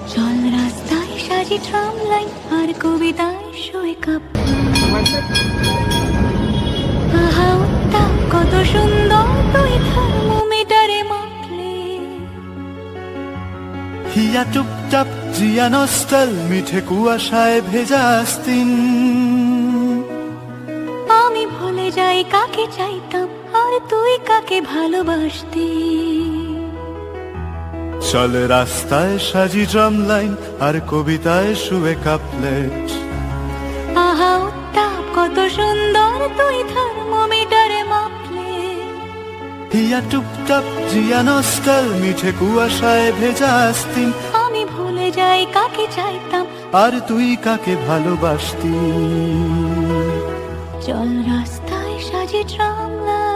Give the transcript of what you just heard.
চল রাস্তায় সাজি ট্রাম লাইন আর কবিতায় শোয়ে কাপ আহা উত্তাপ কত সুন্দর তুই থার্মোমিটারে মাপলে হিয়া টুপটাপ জিয়া নস্টাল মিঠে কুয়াশায় ভেজা আস্তিন আমি ভুলে যাই কাকে চাইতাম আর তুই কাকে ভালোবাসতি চল রাস্তায় সাজি ড্রাম লাইন আর কবিতায় শুয়ে কাপলেট আহা উত্তাপ কত সুন্দর তুই থার্মোমিটারে মাপলে হিয়া টুপটাপ জিয়া নস্টাল মিঠে কুয়াশায় ভেজা আস্তিন আমি ভুলে যাই কাকে চাইতাম আর তুই কাকে ভালোবাসতি চল রাস্তায় সাজি ট্রাম লাইন